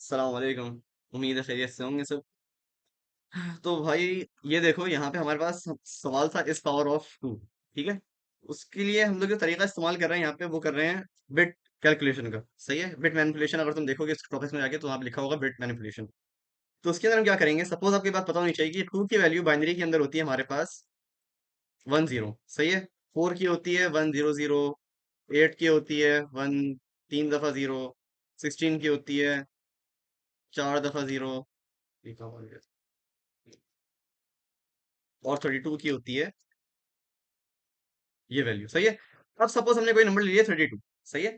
अस्सलाम वालेकुम। उम्मीद है खैरियत से होंगे सब। तो भाई, ये देखो यहाँ पे हमारे पास सवाल था इस पावर ऑफ टू। ठीक है। उसके लिए हम लोग जो तरीका इस्तेमाल कर रहे हैं यहाँ पे वो कर रहे हैं बिट कैलकुलेशन का। सही है, बिट मैनिपुलेशन। अगर तुम देखोगे इस टॉपिक में जाके तो वहाँ पे लिखा होगा बिट मैनिपुलेशन। तो उसके अंदर हम क्या करेंगे, सपोज आपको ये बात पता होनी चाहिए कि टू की वैल्यू बाइनरी के अंदर होती है हमारे पास 10। सही है। फोर की होती है 100। एट की होती है वन, 3 दफा जीरो। 16 की होती है 4 दफा जीरो। और 32 की होती है ये वैल्यू। सही है। अब सपोज हमने कोई नंबर ले लिया 32। सही है।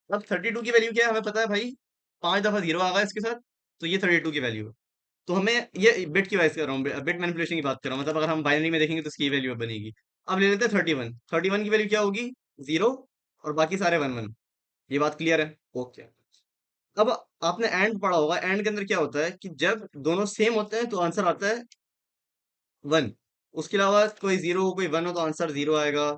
अब 32 की वैल्यू क्या है हमें पता है भाई, 5 दफा जीरो आ गया इसके साथ। तो ये 32 की वैल्यू है। तो हमें ये बिट की बात कर रहा हूँ, बिट मैनिपुलेशन की बात कर रहा हूँ। मतलब अगर हम बाइनरी में देखेंगे तो इसकी वैल्यू बनेगी। अब ले लेते हैं 31। 31 की वैल्यू क्या होगी, जीरो। और बाकी सारे वन वन। ये बात क्लियर है। ओके। अब आपने एंड पढ़ा होगा, एंड के अंदर क्या होता है कि जब दोनों सेम होते हैं तो आंसर आता है वन। उसके अलावा कोई जीरो हो कोई वन हो तो आंसर जीरो आएगा।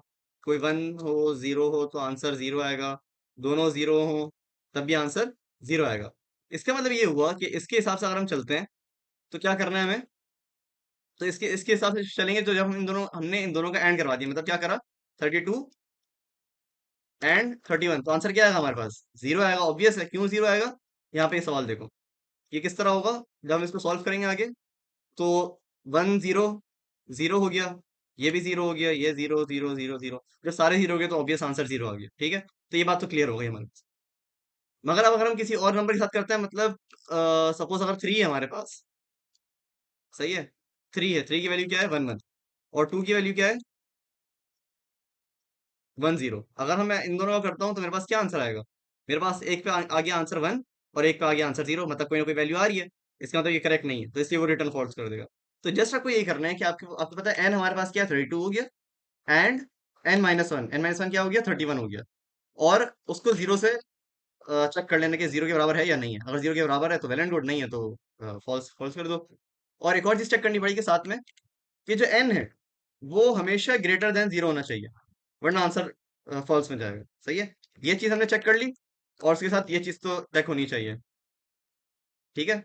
कोई वन हो जीरो हो तो आंसर जीरो आएगा। दोनों जीरो हो तब भी आंसर जीरो आएगा। इसका मतलब ये हुआ कि इसके हिसाब से अगर हम चलते हैं तो क्या करना है हमें। तो इसके इसके हिसाब से चलेंगे तो जब हम इन दोनों हमने इन दोनों का एंड करवा दिया, मतलब क्या करा, 32 एंड 31, तो आंसर क्या आएगा हमारे पास, जीरो आएगा। ऑब्वियस है, क्यों जीरो आएगा। यहाँ पे ये सवाल देखो, ये किस तरह होगा जब हम इसको सॉल्व करेंगे आगे। तो वन जीरो, जीरो हो गया। ये भी जीरो हो गया, ये जीरो जीरो जीरो जीरो। जब सारे जीरो हो गए तो ऑब्वियस आंसर जीरो आ गया। ठीक है। तो ये बात तो क्लियर हो गई हमारे पास। मगर अब अगर हम किसी और नंबर के साथ करते हैं, मतलब सपोज अगर थ्री है हमारे पास। सही है। थ्री है, थ्री की वैल्यू क्या है, वन वन। और टू की वैल्यू क्या है, 10। अगर हम मैं इन दोनों का करता हूँ तो मेरे पास क्या आंसर आएगा। मेरे पास एक पे आ गया आंसर वन, और एक पे आ गया आंसर जीरो, मतलब कोई ना कोई वैल्यू आ रही है। इसका मतलब ये करेक्ट नहीं है, तो इसलिए वो रिटर्न फॉल्स कर देगा। तो जस्ट आपको यही करना है कि आपको आपको पता है एन हमारे पास क्या है, 32 हो गया। एंड एन माइनस वन क्या हो गया, 31 हो गया। और उसको जीरो से चेक कर लेने के जीरो के बराबर है या नहीं है। अगर जीरो के बराबर है तो वेल एंड गुड, नहीं है तो फॉल्स फॉल्स कर दो। और एक और चीज चेक करनी पड़ेगी साथ में, कि जो एन है वो हमेशा ग्रेटर देन जीरो होना चाहिए, वरना आंसर फॉल्स में जाएगा। सही है। ये चीज हमने चेक कर ली, और उसके साथ ये चीज तो चेक होनी चाहिए। ठीक है।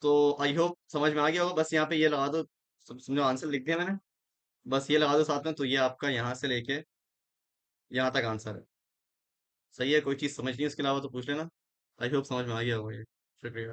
तो आई होप समझ में आ गया होगा। बस यहाँ पे ये लगा दो, समझो आंसर लिख दिया मैंने। बस ये लगा दो साथ में, तो ये आपका यहाँ से लेके यहाँ तक आंसर है। सही है। कोई चीज समझ नहीं है इसके अलावा तो पूछ लेना। आई होप समझ में आ गया होगा ये। शुक्रिया।